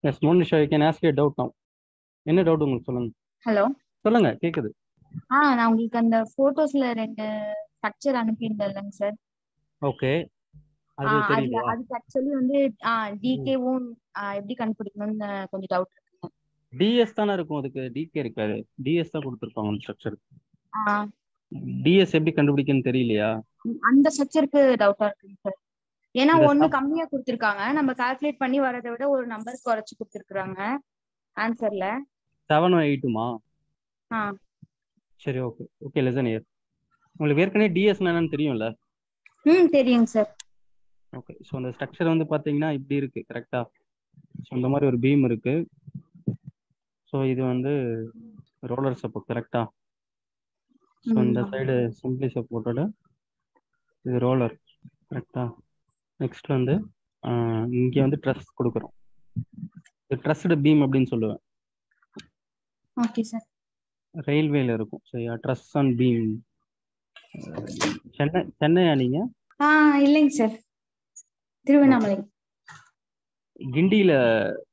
S Monisha, you can ask you doubt now. என்ன doubt உங்களுக்கு சொல்லுங்க. ஹலோ. சொல்லுங்க, கேக்குது. நான் உங்களுக்கு அந்த போட்டோஸ்ல 2 ஸ்ட்ரக்சர் அனுப்பியிருந்தேன் இல்லைங்க சார். ஓகே, அது அதுல தெரியலையா? அதுக்கு ஆக்சுவலி வந்து ம். டிகேவும் எப்படி கண்டுபிடிக்கணும்னு கொஞ்சம் டவுட் இருக்குங்க. டிஎஸ் தானே இருக்கும், அதுக்கு டிகே இருக்காது. டிஎஸ் தான் கொடுத்துருப்பாங்க அந்த ஸ்ட்ரக்சர். ஆ, டிஎஸ் எப்படி கண்டுபிடிக்கன்னு தெரியலையா? அந்த ஸ்ட்ரக்சருக்கு டவுட்டா இருக்குங்க சார். ஏன்னா இந்த ஒண்ணு சப் கம்மியா கொடுத்துருக்காங்க, நம்ம கால்குலேட் பண்ணி வரதை விட ஒரு நம்பர் குறைச்சு கொடுத்துருக்காங்க ஆன்சர்ல. 7 8மா? ஆ. சரி, ஓகே ஓகே, லிசன் இயர். உங்களுக்கு ஏற்கனவே டிஎஸ் என்னன்னு தெரியும்ல? தெரியுங்க சார். ஓகே, ஸோ அந்த ஸ்ட்ரக்சர் வந்து பார்த்தீங்கன்னா இப்படி இருக்கு, கரெக்டா? ஸோ இந்த மாதிரி ஒரு பீம் இருக்கு. ஸோ இது வந்து ரோலர் சப்போர்ட், கரெக்டா? ஸோ இந்த சைடு சிம்பிளி சப்போர்ட்டோட இது ரோலர், கரெக்டா? நெக்ஸ்ட் வந்து இங்கே வந்து ட்ரஸ் கொடுக்குறோம். இது ட்ரஸ்டு பீம் அப்படின்னு சொல்லுவேன். Okay sir. ரயில்வேல இருக்கும் சரியா, ட்ரஸ் அண்ட் பீம். சென்னையா நீங்க? இல்லைங்க சார், திருவண்ணாமலை. கிண்டியில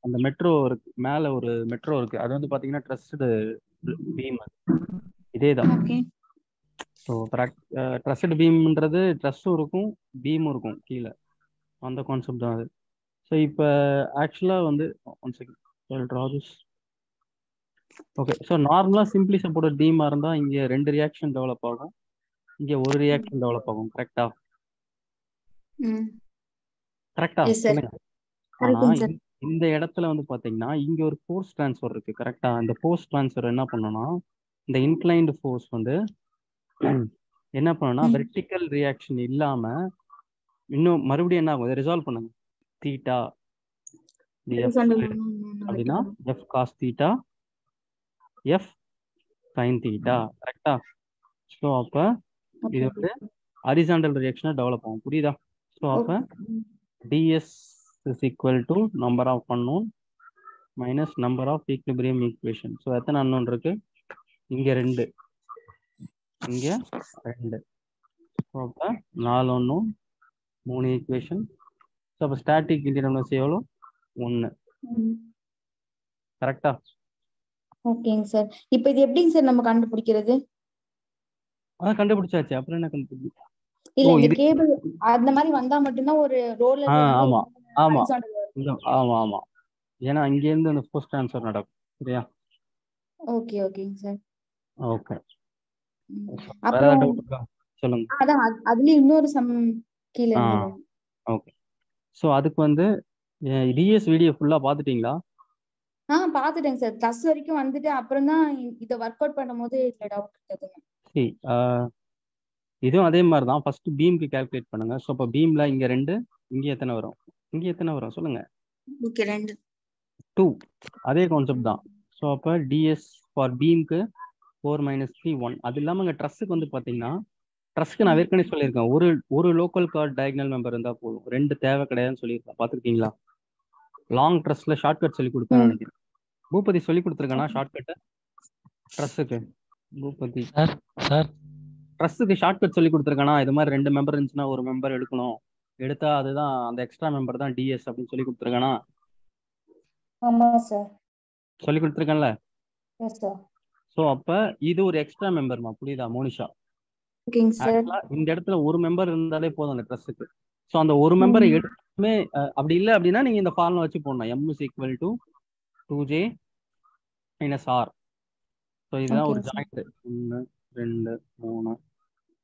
அந்த மெட்ரோ இருக்கு, மேல ஒரு மெட்ரோ இருக்கு, அது வந்து பாத்தீங்கன்னா ட்ரஸ்டு பீம். இதேதான். ஓகே. ஸோ ட்ரஸ்டு பீம்ன்றது ட்ரஸ்ஸும் இருக்கும் பீமும் இருக்கும் கீழே, அந்த கான்செப்ட் தான் அது. ஸோ இப்போ ஆக்சுவலாக வந்து ஒன் செகண்ட். ஓகே, ஸோ நார்மலாக சிம்பிளி சப்போர்ட் பீமாக இருந்தால் இங்கே 2 ரியாக்ஷன் டெவலப் ஆகும், இங்கே ஒரு ரியாக்ஷன் டெவலப் ஆகும், கரெக்டா? கரெக்டா எஸ் சார். சொல்லுங்க. ஆனா கரெக்டுங்க சார். இந்த இடத்துல வந்து பாத்தீங்கன்னா இங்க ஒரு ஃபோர்ஸ் ட்ரான்ஸ்ஃபர் இருக்கு, கரெக்டா? இந்த ஃபோர்ஸ் ட்ரான்ஸ்ஃபர் என்ன பண்ணணும்னா, இந்த இன்க்ளைன்டு ஃபோர்ஸ் வந்து என்ன பண்ணணும்னா வெர்டிக்கல் ரியாக்ஷன் இல்லாம இன்னும் மறுபடியும் என்ன ஆகும், ரிசால்வ் பண்ணுங்க. தீட்டா எஃப் அப்படின்னா F cos theta F sine theta, கரெக்டா? ஸோ அப்ப இது வந்து ஹரிசாண்டல் ரியாக்ஷனா டெவலப் ஆகும், புரியுதா? ஸோ அப்ப ds is equal to number of unknown minus number of equilibrium equation. So எத்தனை அன்னோன் இருக்கு? இங்க 2, இங்க 2. ஸோ அப்போ 4 unknown 3 ஈக்குவேஷன். ஸோ அப்போ ஸ்டாட்டிக் இன்டிடெர்மினன்ஸ் எவ்வளோ? 1, கரெக்டா? ஓகேங்க சார். இப்போ இது எப்படிங்க சார் நம்ம கண்டுபிடிக்கிறது? அதான் கண்டுபிடிச்சாச்சு, அப்புறம் என்ன கண்டுபிடிச்சு? இல்ல, இந்த கேபிள் அந்த மாதிரி வந்தா மட்டும்தான் ஒரு ரோலர்ல வந்து ஆமா ஆமா horizontal வரும். ஆமா ஆமா, ஏன்னா இங்கேருந்து அந்த ஃபோர்ஸ் ட்ரான்ஸ்ஃபர் நடக்கும், சரியா? ஓகே ஓகேங்க சார். ஓகே, வேற அப்புறம் ஏதாவது டவுட் இருக்கா? சொல்லுங்க. அதான் அதுலயும் இன்னொரு சம் கீழே இருந்தது. ஓகே, ஸோ அதுக்கு வந்து டிஎஸ் வீடியோ ஃபுல்லாக பார்த்துட்டீங்களா? பாத்துட்டேங்க சார். ப்ளஸ் வரைக்கும் வந்துட்டு அப்புறம் தான் இதை ஒர்க் அவுட் பண்ணும்போது இதுல டவுட் இருந்ததுங்க. சரி, இதுவும் அதே மாதிரி தான். ஃபர்ஸ்ட் பீம்க்கு கால்குலேட் பண்ணுங்க. ஸோ அப்போ பீம்ல இங்க 2, இங்க எத்தனை வரும்? இங்க எத்தனை வரும் சொல்லுங்க? ஓகே, 2. 2. அதே கான்செப்ட் தான். ஸோ அப்போ டிஎஸ் ஃபார் பீம்க்கு 4 - 3 1. அது இல்லாமல் இங்கே ட்ரஸ்ஸுக்கு வந்து பார்த்தீங்கன்னா, ட்ரஸ்க்கு நான் ஏற்கனவே சொல்லியிருக்கேன், ஒரு லோக்கல் கார்டு டயக்னல் மெம்பர் இருந்தால் போதும், 2 தேவை கிடையாதுன்னு சொல்லியிருக்கேன், பார்த்துருக்கீங்களா? லாங் ட்ரஸ்ட்ல ஷார்ட்கட் சொல்லி கொடுப்பேன் நினைக்கிறேன். பூபதி சொல்லி கொடுத்துருக்கேனா ஷார்ட்கட்டு ட்ரஸ்ஸுக்கு? பூபதி சார் ட்ரஸ்ஸுக்கு ஷார்ட்கட் சொல்லி கொடுத்துருக்கானா? இது மாதிரி 2 மெம்பர் இருந்துச்சுன்னா ஒரு மெம்பர் எடுக்கணும், எடுத்தா அதுதான் அந்த எக்ஸ்ட்ரா மெம்பர் தான் டிஎஸ் அப்படின்னு சொல்லி கொடுத்துருக்கானா? ஆமா சார். சொல்லி கொடுத்துருக்கேன்ல. Yes sir. ஸோ அப்ப இது ஒரு எக்ஸ்ட்ரா மெம்பர்மா, புரியுதா மோனிஷா? ஓகேங்க சார். இந்த இடத்துல ஒரு மெம்பர் இருந்தாலே போதும் அந்த ட்ரஸ்ஸுக்கு. ஸோ அந்த ஒரு மெம்பரை எடுத்துமே அப்படி இல்லை அப்படின்னா நீங்க இந்த ஃபார்முலா வச்சு போடணும், m is equal to 2j minus r. So இதுதான் ஒரு ஜாயிண்ட் 1 2 3.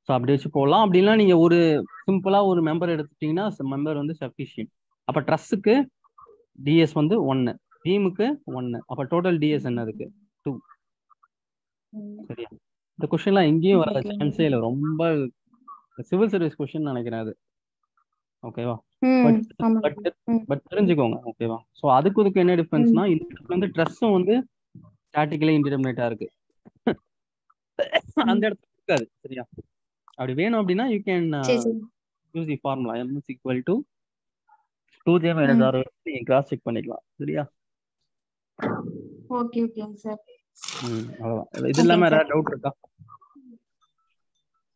ஸோ அப்படி வச்சு போடலாம். அப்படின்னா நீங்க ஒரு சிம்பிளா ஒரு மெம்பர் எடுத்துட்டீங்கன்னா மெம்பர் வந்து சஃபிஷியன்ட். அப்ப ட்ரஸ்ஸுக்கு டிஎஸ் வந்து 1, பீமுக்கு 1, அப்ப டோட்டல் டிஎஸ் என்ன இருக்கு? 2. சரியா? இந்த கொஸ்டின்லாம் எங்கேயும் வர சான்ஸே இல்லை, ரொம்ப சிவில் சர்வீஸ் கொஸ்டின் நினைக்கிறேன் அது. ஓகேவா? பட் தெரிஞ்சுக்கோங்க, ஓகேவா? ஸோ அதுக்கு என்ன டிஃபரன்ஸ்னா, இந்த வந்து ட்ரஸ்ஸும் வந்து ஸ்டாட்டிக்கலி இன்டிடெர்மினேட்டா இருக்கு, அந்த இடத்துல இருக்காது, சரியா? அப்படி வேணும் அப்படின்னா you can use the formula m is equal to 2j minus r. நீங்க கிராஸ் செக் பண்ணிக்கலாம், சரியா? ஓகே ஓகேங்க சார். அவ்வளவுதான். இது இல்லாம ஏதாவது டவுட் இருக்கா?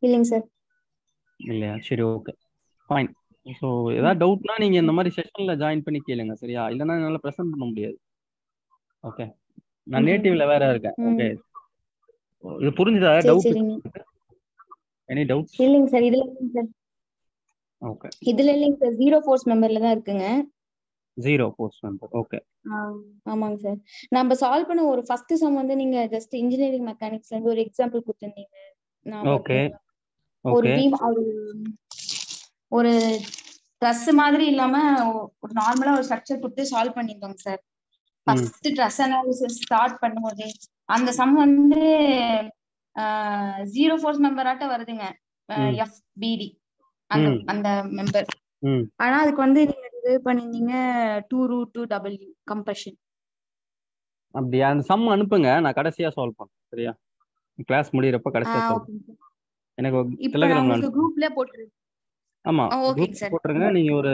இல்லைங்க சார். இல்லையா? சரி, ஓகே, ஃபைன். ஸோ ஏதாவது டவுட்னா நீங்க இந்த மாதிரி செஷன்ல ஜாயின் பண்ணி கேளுங்க சரியா, இல்லைன்னா என்னால ப்ரெசென்ட் பண்ண முடியாது. ஓகே, நான் ஓகே நேட்டிவ்ல வேற இருக்கேன். ம் ஓகே, இது புரிஞ்சுதா? சரி டவுட்? சரிங்க. Any doubts? இல்லைங்க சார், இதுல இல்லைங்க சார், ஓகே, இதுல இல்லைங்க சார், ஜீரோ ஃபோர்ஸ் மெம்பர்ல தான் இருக்குங்க. 0 போஸ்ட் நம்பர். ஓகே, ஆமாங்க சார். நம்ம சால்வ் பண்ண ஒரு ஃபர்ஸ்ட் சம் வந்து நீங்க ஜஸ்ட் இன்ஜினியரிங் மெக்கானிக்ஸ்ல இருந்து ஒரு எக்ஸாம்பிள் கொடுத்துருந்தீங்க, ஞாபகம் ஓகே, இருக்குங்களா? ஒரு ஓகே. பீம் ஒரு ட்ரெஸ் மாதிரி இல்லாம ஒரு நார்மலா ஒரு ஸ்ட்ரக்சர் கொடுத்து சால்வ் பண்ணிருந்தோங்க sir. First truss analysis start பண்ணும்போது அந்த சம் வந்து ஜீரோ ஃபோர்ஸ் மெம்பராட்ட வருதுங்க, FBD அந்த அந்த மெம்பர். ஆனா அதுக்கு வந்து நீங்க இது பண்ணிருந்தீங்க 2√2W கம்ப்ரஷன். அப்படியா? அந்த சம் அனுப்புங்க, நான் கடைசியா சால்வ் பண்ணேன் சரியா, கிளாஸ் முடியறப்ப கடைசியா சால்வ் எனக்கு இப்ப நான் டெலிகிராம்ல உங்களுக்கு குரூப்ல போட்டுருக்கேன். ஆமா ஓகேங்க குரூப் சார். போட்டுருங்க. நீங்க ஒரு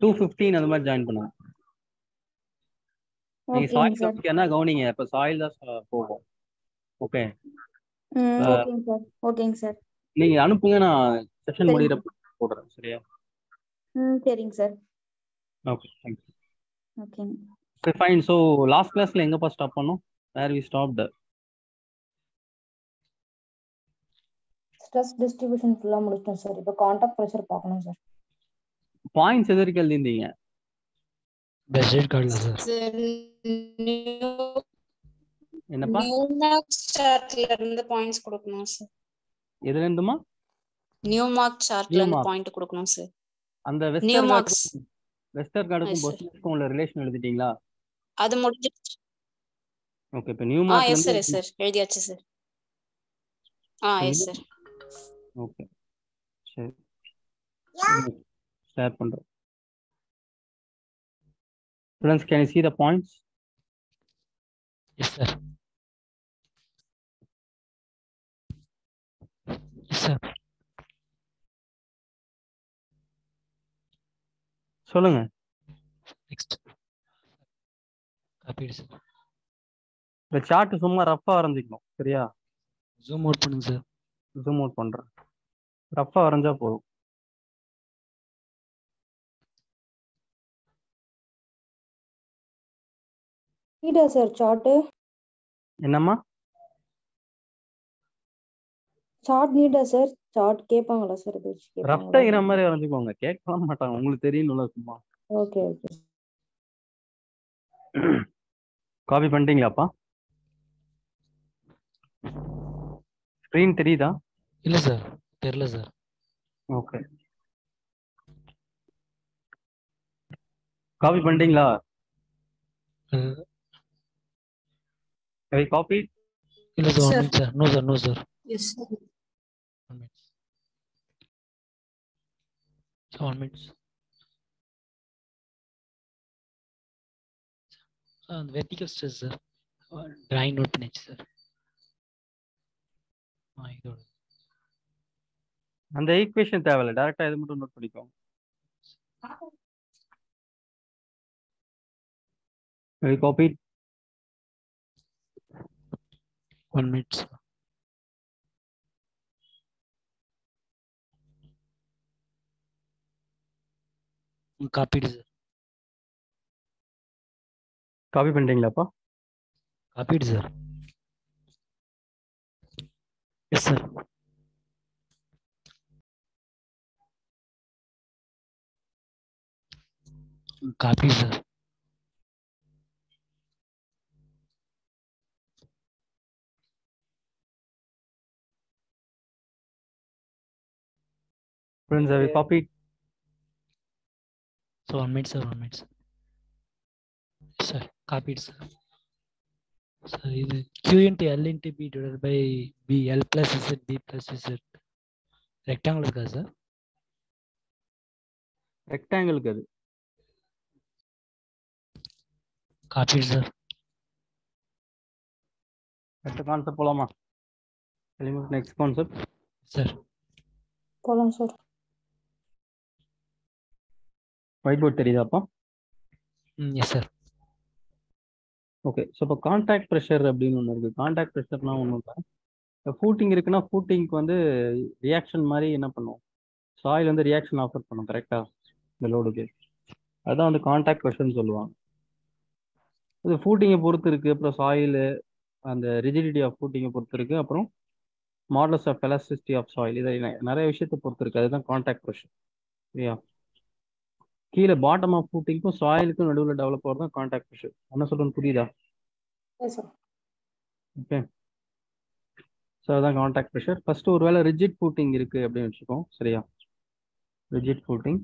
2:15 அந்த மாதிரி ஜாயின் பண்ணுங்க. நீங்க ஓகேங்க சாயில் சார். கவனிக்கன்னா கவனிங்க, இப்ப சாயில் தான் போகும். ஓகே, ஓகேங்க சார். ஓகேங்க சார். நீங்க அனுப்புங்க, நான் செஷன் சரிங்க முடியறப்ப போடுறேன் சரியா. சரிங்க சார். Okay, thank you. ஓகேங்க. சரி, ஃபைன். ஸோ லாஸ்ட் கிளாஸ்ல எங்கப்பா ஸ்டாப் பண்ணோம்? Where we stopped? Stress distribution ஃபுல்லா முடிச்சிட்டோம் சார். இப்போ கான்டாக்ட் பிரஷர் பார்க்கணும் சார். பாயிண்ட்ஸ் எது வரைக்கும் எழுதிருந்தீங்க? பெஸ்ட் கார்டுல சார். என்னப்பா? நியூமார்க் சார்ட்ல இருந்து பாயிண்ட்ஸ் கொடுக்கணும் சார். எதுல இருந்துமா? நியூமார்க் சார்ட்ல இருந்து பாயிண்ட் கொடுக்கணும் சார். அந்த வெஸ்டர்கார்டுக்கும் பொசிஷனுக்கும் உள்ள ரிலேஷன் எழுதிட்டீங்களா? அது முடிஞ்சிருச்சு. ஓகே, இப்போ நியூமார்க்ல எஸ் இருந்து சார் எழுதியாச்சு சார். Yes sir. ஓகே, சரி, ஷேர் பண்றேன். Friends, can you see the points? Yes sir. Yes sir. சொல்லுங்க. Next. Copy sir. இந்த சார்ட் சும்மா ரஃபா வரைஞ்சிக்கணும் சரியா. ஜூம் அவுட் பண்ணுங்க சார். ஜூம் அவுட் பண்றேன். ரஃபா வரைஞ்சா போதும். நீடா சார் சார்ட்? என்னம்மா? சார்ட் நீடா சார்? சார்ட் கேட்பாங்களா சார்? இது ரஃப் டயக்ராம் மாதிரி வரைஞ்சுக்கோங்க, கேட்க மாட்டாங்க, உங்களுக்கு தெரியும்ல சும்மா. Okay okay. காப்பி பண்ணிட்டீங்களாப்பா? ஸ்கிரீன் தெரியுதா? இல்ல சார், தெரியல சார். ஓகே, காப்பி பண்ணிட்டீங்களா? காப்பி இல்ல sir, 1 minute sir. No sir, no sir. Yes sir. 1 minute. 1 minute. அந்த vertical stress sir drawing note பண்ணிச்சு சார். இதோட அந்த ஈக்குவேஷன் தேவையில்ல, டைரக்டா இது மட்டும் நோட் பண்ணிக்கோங்க. Copy 1 minute sir. Copied sir. காப்பி பண்ணிட்டீங்களாப்பா? Copied sir. Yes sir. Copy sir. Friends, have you copied? So 1 minute sir, 1 minute sir. Sir, copied sir. Sir, இது Q into L into B divided by B, L plus Z, B plus Z. Rectangle இருக்கா சார்? ரெக்டாங்கிளுக்கு அது. Copied sir. அடுத்த concept போலாமா? Next concept sir. போலாம் sir. White board தெரியுதாப்பா? Yes sir. Okay, so இப்போ கான்டாக்ட் ப்ரெஷர் அப்படின்னு ஒன்று இருக்குது. கான்டாக்ட் ப்ரெஷர்னா ஒன்றும் இல்லை, ஃபூட்டிங் இருக்குன்னா ஃபூட்டிங்க்கு வந்து ரியாக்ஷன் மாதிரி என்ன பண்ணுவோம், சாயில் வந்து ரியாக்ஷன் ஆஃபர் பண்ணும் கரெக்டா இந்த லோடுக்கு. அதுதான் வந்து கான்டாக்ட் ப்ரெஷர்னு சொல்லுவாங்க. இது ஃபூட்டிங்கை பொறுத்து இருக்கு. அப்புறம் சாயில் அந்த ரிஜிடிட்டி ஆஃப் ஃபூட்டிங்கை பொறுத்து இருக்கு. அப்புறம் modulus of elasticity of soil, இதை நிறைய விஷயத்தை பொறுத்து இருக்கு. அதுதான் கான்டாக்ட் ப்ரெஷர். சரியா? கீழே பாட்டம் ஆஃப் ஃபூட்டிங்க்கும் சாயிலுக்கும் நடுவில் டெவலப் ஆகிறது தான் கான்டாக்ட் ப்ரெஷர். என்ன சொல்றேன்னு புரியுதா? ஓகே. ஸோ அதுதான் கான்டாக்ட் ப்ரெஷர். ஃபர்ஸ்ட் ஒரு வேளை ரிஜிட் ஃபூட்டிங் இருக்கு அப்படின்னு வச்சுக்கோம். சரியா? Rigid footing.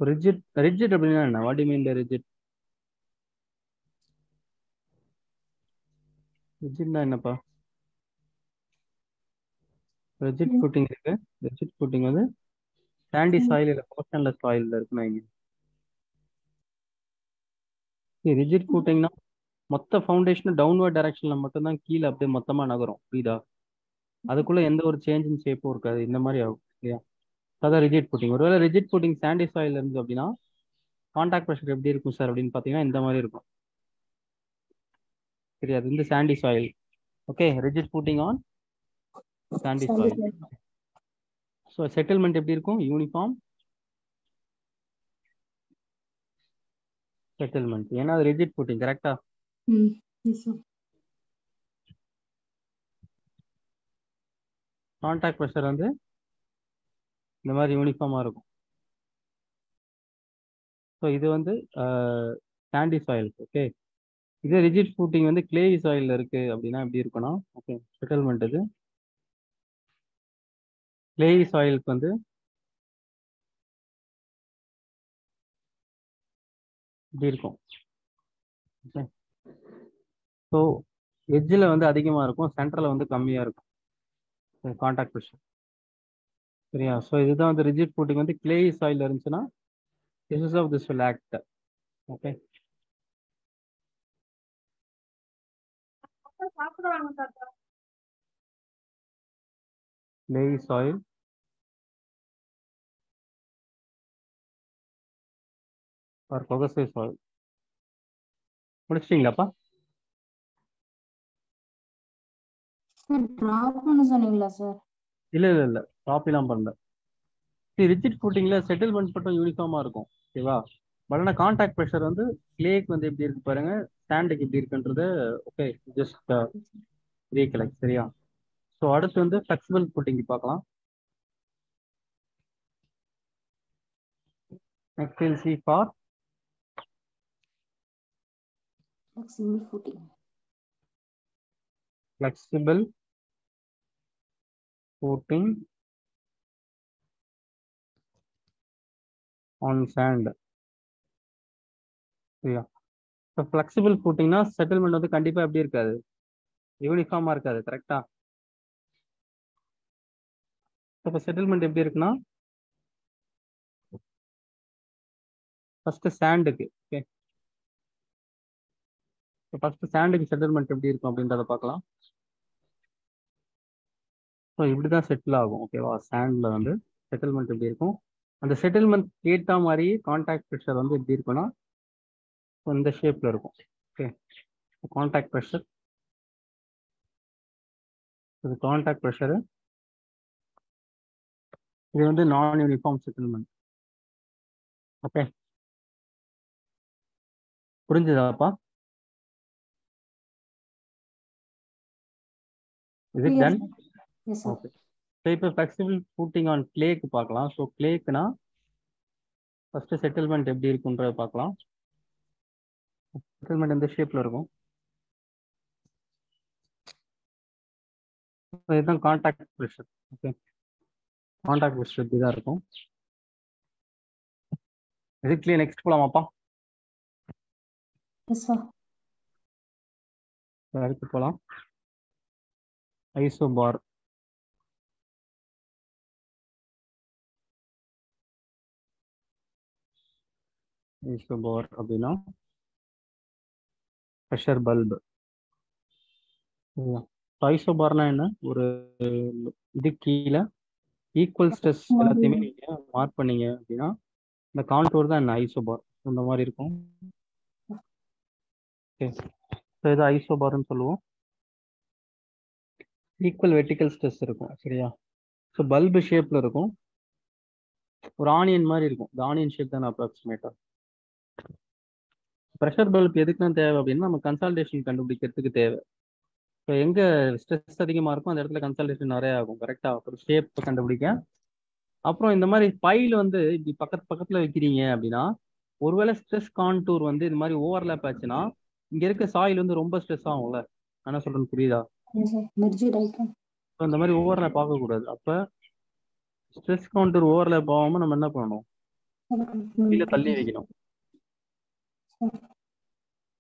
ரிஜிட் ரிஜிட் அப்படின்னா என்ன? What do you mean by rigid? ரிஜிட்னா என்னப்பா? ரிஜிட் ஃபூட்டிங் இருக்கு. ரிஜிட் ஃபூட்டிங் வந்து சாண்டி சாயில் இல்லை மோஷன்லெஸ் சாயில்ல இருக்குன்னு வைங்க. ரிஜிட் ஃபூட்டிங்னா மொத்த ஃபவுண்டேஷன் டவுன்வர்ட் டைரக்ஷன்ல மட்டும்தான் கீழே அப்படியே மொத்தமா நகரும். புரியுதா? அதுக்குள்ள எந்த ஒரு சேஞ்ச் இன் ஷேப்பும் இருக்காது. இந்த மாதிரி ஆகும். இல்லையா? அதான் ரிஜிட் ஃபூட்டிங். ஒருவேளை ரிஜிட் ஃபூட்டிங் சாண்டி சாயில் இருந்து அப்படின்னா கான்டாக்ட் ப்ரெஷர் எப்படி இருக்கும் சார் அப்படின்னு பார்த்தீங்கன்னா இந்த மாதிரி இருக்கும். சரியா? அது வந்து sandy soil. Okay. Rigid footing on Chandy soil. So settlement எப்படி இருக்கும்? Uniform settlement. ஏன்னா அது ரிஜிட் ஃபூட்டிங் கரெக்டா? கான்டாக்ட் ப்ரெஷர் வந்து இந்த மாதிரி யூனிஃபார்மாக இருக்கும். ஸோ இது வந்து சாண்டி சாயில். ஓகே. இதே ரிஜிட் ஃபூட்டிங் வந்து கிளே சாயில் இருக்கு அப்படின்னா எப்படி இருக்குன்னா, ஓகே, செட்டில்மெண்ட் இது கிளே சாயிலுக்கு வந்து இப்படி இருக்கும். ஓகே. ஸோ எட்ஜில் வந்து அதிகமாக இருக்கும், சென்டரில் வந்து கம்மியாக இருக்கும் கான்டாக்ட் ப்ரெஷர். சரியா? ஸோ இதுதான் வந்து ரிஜிட் ஃபூட்டிங் வந்து கிளே சாயில் இருந்துச்சுன்னா this is how this will act. Okay. Clay soil or cohesive soil. முடிச்சிட்டீங்களாப்பா? டிராப் பண்ண சொன்னீங்களா சார்? இல்ல டாப் எல்லாம் பண்ணல. ரிஜிட் ஃபூட்டிங்ல செட்டில்மெண்ட் மட்டும் யூனிஃபார்மா இருக்கும். ஓகேவா? பட் ஆனால் கான்டாக்ட் ப்ரெஷர் வந்து கிளேக்கு வந்து எப்படி இருக்கு பாருங்க, ஸ்டாண்டுக்கு எப்படி இருக்குன்றது. Okay, just recollect. சரியா? ஸோ அடுத்து வந்து ஃபிளெக்சிபிள் ஃபூட்டிங் பார்க்கலாம். Next will see for flexible footing. flexible footing on sand. சரியா? இப்போ ஃபிளெக்சிபிள் ஃபூட்டிங்னா செட்டில்மெண்ட் வந்து கண்டிப்பா எப்படி இருக்காது? யூனிஃபார்மா இருக்காது. கரெக்டா? இப்போ செட்டில்மெண்ட் எப்படி இருக்குன்னா, ஃபர்ஸ்ட் சாண்டுக்கு. ஓகே. ஃபர்ஸ்ட் சாண்டுக்கு செட்டில்மெண்ட் எப்படி இருக்கும் அப்படின்றத பார்க்கலாம். ஸோ இப்படி தான் செட்டில் ஆகும். ஓகேவா? சாண்டில் வந்து செட்டில்மெண்ட் எப்படி இருக்கும், அந்த செட்டில்மெண்ட் ஏற்ற மாதிரி கான்டாக்ட் ப்ரெஷர் வந்து எப்படி இருக்குன்னா இந்த ஷேப்ல இருக்கும். ஓகே. கான்டாக்ட் ப்ரெஷர், இது கான்டாக்ட் ப்ரெஷர், இது வந்து நான் யூனிஃபார்ம் செட்டில்மெண்ட். ஓகே. புரிஞ்சுதாப்பா? Is it done? Yes, sir. Okay. So இப்போ ஃபிளெக்சிபிள் ஃபூட்டிங் ஆன் கிளேக்கு பார்க்கலாம். ஸோ கிளேக்குனா ஃபர்ஸ்ட் செட்டில்மெண்ட் எப்படி இருக்குன்றத பார்க்கலாம். செட்டில்மெண்ட் இந்த ஷேப்ல இருக்கும். இதுதான் contact pressure. Okay. Contact pressure இப்படி தான் இருக்கும். இதுக்குள்ளே நெக்ஸ்ட் போலாமாப்பா? Yes, sir. அடுத்து போகலாம். ஐசோபார். ஐசோபார் அப்படின்னா ப்ரெஷர் பல்பு. ஐசோபார்னா என்ன? ஒரு இது கீழே ஈக்குவல் ஸ்ட்ரெஸ் எல்லாத்தையுமே நீங்க மார்க் பண்ணீங்க அப்படின்னா இந்த கான்டூர் தான் என்ன ஐசோபார். இந்த மாதிரி இருக்கும். ஓகே. ஸோ இது ஐசோபார்னு சொல்லுவோம். ஈக்குவல் வெர்டிக்கல் ஸ்ட்ரெஸ் இருக்கும். சரியா? ஸோ பல்பு ஷேப்ல இருக்கும், ஒரு ஆனியன் மாதிரி இருக்கும். இந்த ஆனியன் ஷேப் தானே அப்ராக்சிமேட்டா. ப்ரெஷர் பல்ப் எதுக்குன்னு தேவை அப்படின்னா நம்ம கன்சால்டேஷன் கண்டுபிடிக்கிறதுக்கு தேவை. ஸோ எங்க ஸ்ட்ரெஸ் அதிகமாக இருக்கும் அந்த இடத்துல கன்சால்டேஷன் நிறைய ஆகும். கரெக்டா, ஒரு ஷேப் கண்டுபிடிக்க. அப்புறம் இந்த மாதிரி பைல் வந்து இப்படி பக்கத்துல வைக்கிறீங்க அப்படின்னா, ஒருவேளை ஸ்ட்ரெஸ் கான்டூர் வந்து இது மாதிரி ஓவர்லேப் ஆச்சுன்னா இங்க இருக்க சாயில் வந்து ரொம்ப ஸ்ட்ரெஸ் ஆகும்ல. என்ன சொல்றேன்னு புரியுதா? இந்த மாதிரி ஓவர்லேப் ஆகக்கூடாது. அப்ப ஸ்ட்ரெஸ் கவுண்டர் ஓவர்லேப் ஆகாம நம்ம என்ன பண்ணணும், கீழே தள்ளி வைக்கணும்.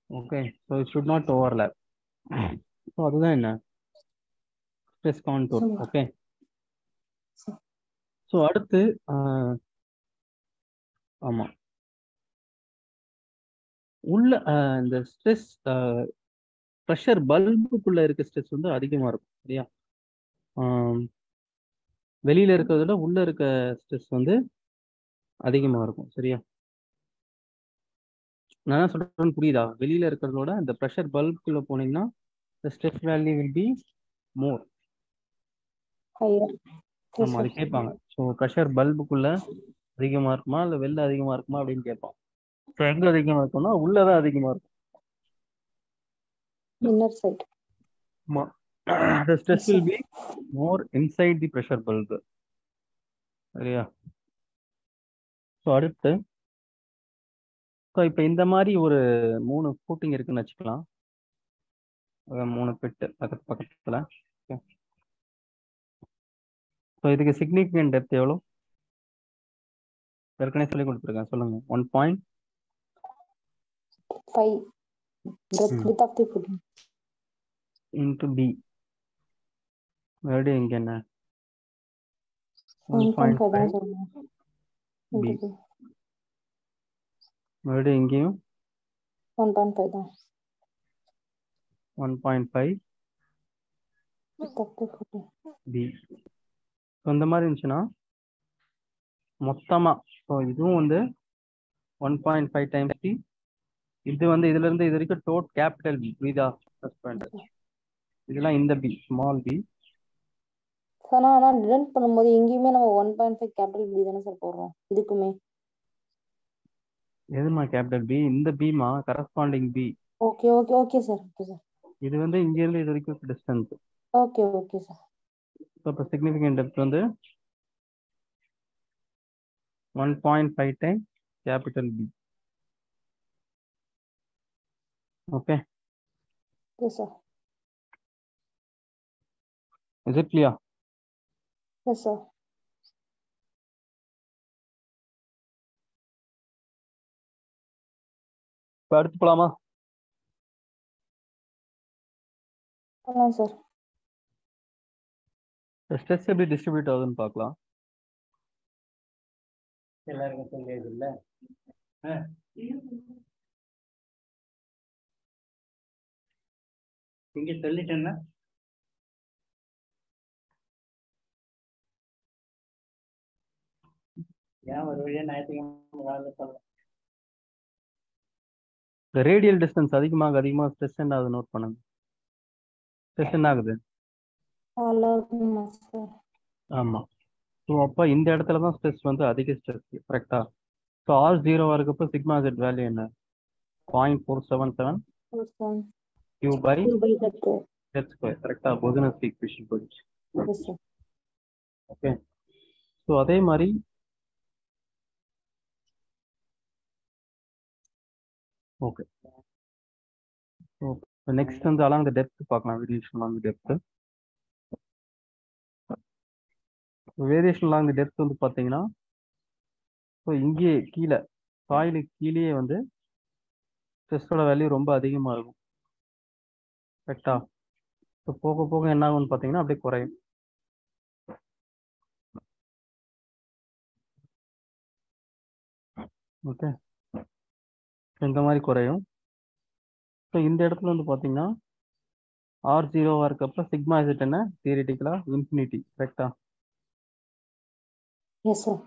Okay, so it should not overlap. So அதுதான் என்ன ஸ்ட்ரெஸ் கான்டூர். ஓகே, ஸோ அடுத்து ஆமா உள்ள இந்த ஸ்ட்ரெஸ் ப்ரெஷர் பல்புக்குள்ள இருக்க ஸ்ட்ரெஸ் வந்து அதிகமா இருக்கும். சரியா, வெளியில இருக்கிறத விட உள்ள இருக்க ஸ்ட்ரெஸ் வந்து அதிகமா இருக்கும். சரியா, நான் என்ன சொல்றேன்னு புரியுதா? வெளியில இருக்கிறதோட இந்த ப்ரெஷர் பல்புக்குள்ள போனீங்கன்னா the stress value will be more. ஆமா, அது கேட்பாங்க. ஸோ ப்ரெஷர் பல்புக்குள்ள அதிகமா இருக்குமா இல்லை வெளில அதிகமா இருக்குமா அப்படின்னு கேட்பான். ஸோ எங்க அதிகமா இருக்கும்னா உள்ளதான் அதிகமா இருக்கும். Inner side. ஆமா, the stress will be more inside the pressure bulb. சரியா, ஸோ அடுத்து இப்போ இந்த மாதிரி ஒரு 3 ஃபூட்டிங் இருக்குன்னு வச்சுக்கலாம். 3 பெட்டு பக்கத்துல. ஸோ இதுக்கு சிக்னிஃபிகன்ட் டெப்த் எவ்வளோ ஏற்கனவே சொல்லி கொடுத்துருக்கேன், சொல்லுங்க. 1.5 breadth of the footing into b. மறுபடியும் இங்க என்ன 1.5 தான் 1.5 சொல்லுங்க. b. மறுபடியும் இங்கேயும் 1.5 தான் 1.5 breadth of the footing. b. So இந்த மாதிரி இருந்துச்சுன்னா மொத்தமா ஸோ இதுவும் வந்து 1.5 டைம்ஸ் b. இது வந்து இதுல இருந்து இது வரைக்கும் டோட் கேபிட்டல் பி. புரியுதா? இதெல்லாம் இந்த பி ஸ்மால் பி. ஆனா டிடெக்ட் பண்ணும்போது எங்கேயுமே நம்ம 1.5 கேபிட்டல் பி தானே சார் போடுறோம் இதுக்குமே. எதுமா கேபிட்டல் பி? இந்த பிமா corresponding B. Okay okay okay sir. Okay sir, இது வந்து இங்க இருந்து இது வரைக்கும் டிஸ்டன்ஸ். Okay okay sir. இப்போ சிக்னிஃபிகன்ட் டெப்த் வந்து 1.5 time capital B. Okay, yes sir. Is it clear? Yes sir. இப்போ அடுத்து போலாமா? சார் ஸ்ட்ரெஸ் எப்படி டிஸ்ட்ரிபியூட் ஆகுதுன்னு பார்க்கலாம். எல்லாருக்கும் சொல்லியது இல்லை. இங்க சொல்லிட்டேன்னா ஏன் ஒரு வழியா ஞாயிற்றுக்கிழமை சொல்றேன். இந்த ரேடியல் டிஸ்டன்ஸ் அதிகமாக ஸ்ட்ரெஸ் என்ன ஆகுது நோட் பண்ணுங்க. ஸ்ட்ரெஸ் என்ன ஆகுது? ஆமா, ஸோ அப்போ இந்த இடத்துல தான் ஸ்ட்ரெஸ் வந்து அதிக ஸ்ட்ரெஸ். கரெக்டா? ஸோ ஆர் 0 இருக்கப்போ சிக்மா ஜெட் வேல்யூ என்ன? 0.477 Q by Z square. கரெக்டா? பொசனஸ் ஈக்குவேஷன் போயிடுச்சு. ஓகே, ஸோ அதே மாதிரி ஓகே. ஸோ நெக்ஸ்ட் வந்து அலாங் த டெப்த் பார்க்கலாம். Variation along the depth. Variation along the depth வந்து பார்த்தீங்கன்னா ஸோ இங்கேயே கீழே சாயிலுக்கு கீழேயே வந்து ஸ்ட்ரெஸ்ஸோட வேல்யூ ரொம்ப அதிகமாக இருக்கும். கரெக்டா? ஸோ போக போக என்ன ஆகும்னு பார்த்தீங்கன்னா அப்படியே குறையும். ஓகே, இந்த மாதிரி குறையும். ஸோ இந்த இடத்துல வந்து பார்த்தீங்கன்னா ஆர் 0 இருக்கப்ப சிக்மா இசட் என்ன? தியரிட்டிக்கலா இன்ஃபினிட்டி. கரெக்டா? Yes sir.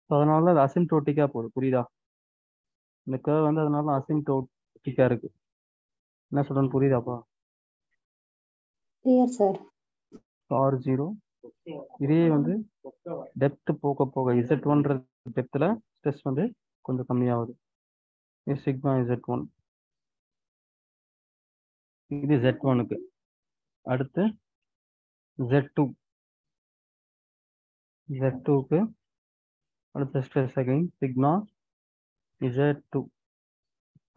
ஸோ அதனால அது அசிம்டோட்டிக்கா போகுது. புரியுதா? இந்த கர்வ் வந்து அதனால அசிம்டோட்டிக்கா இருக்கு. என்ன சொல்றேன்னு புரியுதாப்பா? Clear sir. R0. இதே வந்து டெப்த் போக போக Z1 டெப்த்தில் ஸ்ட்ரெஸ் வந்து கொஞ்சம் கம்மியாகுது. இது சிக்மா Z1. இது Z1க்கு. அடுத்து Z2. Z2க்கு அடுத்த ஸ்ட்ரெஸ் அகைன் சிக்மா Z2.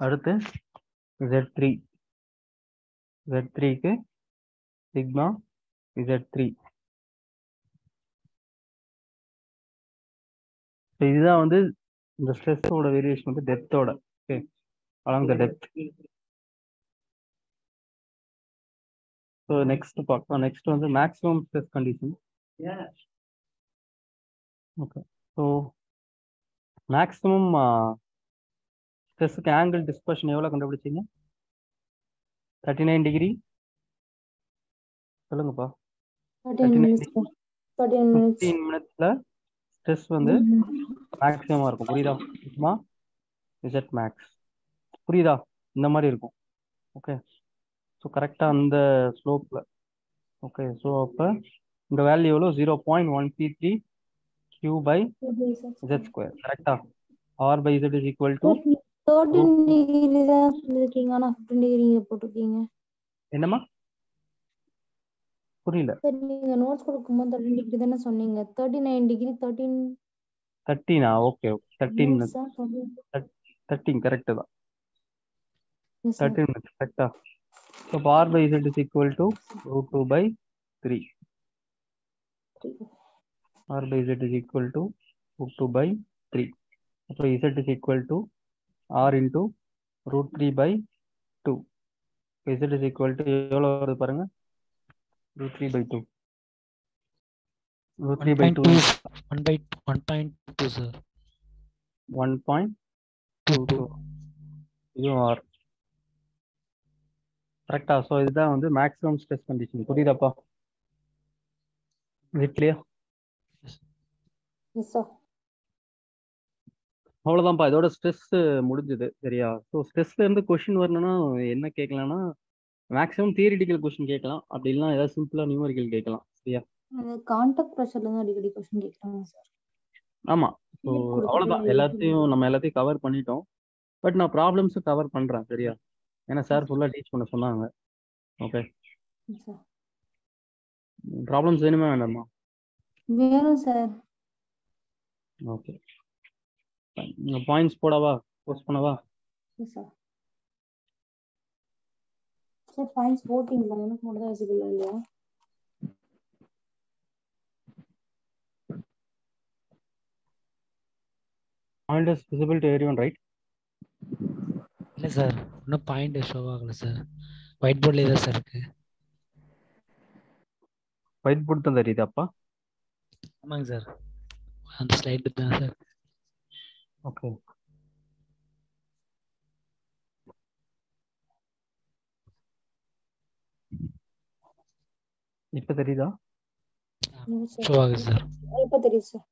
அடுத்து Z3. Z3க்கு சிக்மா Z3. இதுதான் வந்து இந்த ஸ்ட்ரெஸ்ஸோட வேரியேஷன் வந்து டெப்த்தோட. Okay, along the depth. So next பார்க்கலாம். நெக்ஸ்ட் வந்து maximum stress condition. Okay, so maximum ஸ்ட்ரெஸ்ஸுக்கு ஆங்கிள் டிஸ்பர்ஷன் எவ்வளோ கண்டுபிடிச்சிங்க? 39 டிகிரி. சொல்லுங்கப்பா. 15 மினிட்ஸ்ல ஸ்ட்ரெஸ் வந்து மேக்ஸிமமாக இருக்கும். புரியுதா? Sigma Z max. புரியுதா? இந்த மாதிரி இருக்கும். ஓகே, ஸோ கரெக்டாக அந்த ஸ்லோப்பில். ஓகே, ஸோ அப்போ இந்த வேல்யூ எவ்வளோ? 0.133 Q/Z². கரெக்டா? R/Z is equal to 13 degree தான் சொல்லிருக்கீங்க, ஆனா 15 டிகிரி போட்டிருக்கீங்க. என்னம்மா? புரியல. சரி, நீங்க நோட்ஸ் கொடுக்கும்போது 13 டிகிரி தானே சொன்னீங்க. 39 டிகிரி 13. ஓகே, 13 கரெக்ட் தான். 13 minutes கரெக்டா? So R/Z is equal to √2/3. R/Z is equal to √2/3. அப்போ Z is equal to R into √3/2. Z is equal to எவ்வளோ வருது பாருங்க? √3/2. 1/2 sir. 1.22. இதுவும் R. கரெக்டா? ஸோ இதுதான் வந்து மேக்ஸிமம் ஸ்ட்ரெஸ் கண்டிஷன். புரியுதாப்பா? வீட்லயா? அவ்வளோதான்ப்பா, இதோட ஸ்ட்ரெஸ் முடிஞ்சது. சரியா? ஸோ ஸ்ட்ரெஸ்ல இருந்து கொஸ்டின் வரணும்னா என்ன கேட்கலாம்னா, மேக்ஸிமம் தியரிட்டிக்கல் கொஸ்டின் கேட்கலாம். அப்படி இல்லைன்னா ஏதாவது சிம்பிளா நியூமரிக்கல் கேட்கலாம். சரியா? கான்டாக்ட் ப்ரெஷர்ல இருந்து அடிக்கடி क्वेश्चन கேக்குறாங்க சார். ஆமா, ஸோ அவ்வளோதான். எல்லாத்தையும் கவர் பண்ணிட்டோம். பட் நான் ப்ராப்ளம்ஸும் கவர் பண்றேன். சரியா? ஏன்னா சார் ஃபுல்லா டீச் பண்ண சொன்னாங்க. ஓகே, ப்ராப்ளம்ஸ் வேணுமா வேண்டாமா? வேணும் சார். ஓகே, பாயிண்ட்ஸ் போடவா? போஸ்ட் பண்ணவா? சார் சார் பாயிண்ட்ஸ் போட்டிங்களா? எனக்கு மட்டும் தான் விசிபிள் இல்லையா? Point is visible to everyone, right? இல்லை சார், இன்னும் பாயிண்ட் ஷோ ஆகல சார். ஒயிட் போர்ட்லேயே தான் சார் இருக்கு. ஒயிட் போர்ட் தான் தெரியுதாப்பா? ஆமாங்க சார், அந்த ஸ்லைடு தான் சார். ஓகே, இப்போ தெரியுதா? ஷோ ஆகுது சார். இப்போ தெரியுது sir.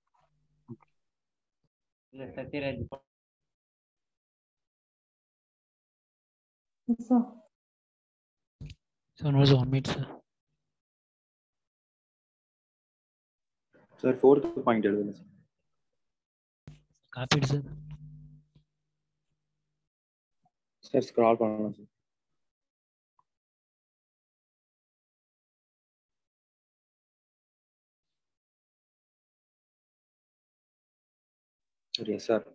Sir also 1 minute sir. Sir 4th point எழுதுங்க sir. Copied sir. Sir scroll பண்ணலாம் சார். சரியா சார்?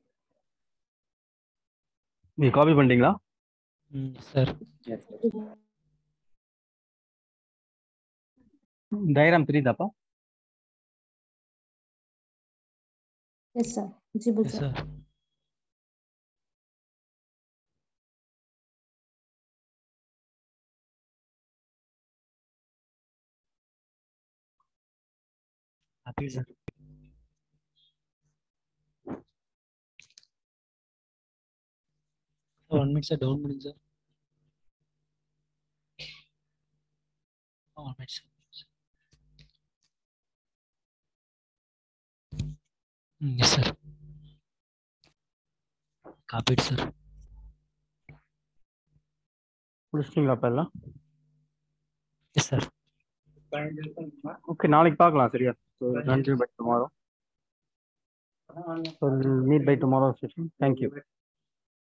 நீங்க காப்பி பண்ணிட்டீங்களா? சார் டயக்ராம் தெரியுதாப்பா? Yes sir, visible sir. Sir copied sir. Sir 1 minute sir, down பண்ணுங்க sir. 1 minute sir. Yes sir, copied sir. முடிச்சிட்டீங்களா அப்ப எல்லாம்? S sir. ஓகே, நாளைக்கு பார்க்கலாம். சரியா? ஸோ நன்றி. Bye tomorrow. So meet by tomorrow session. Thank you.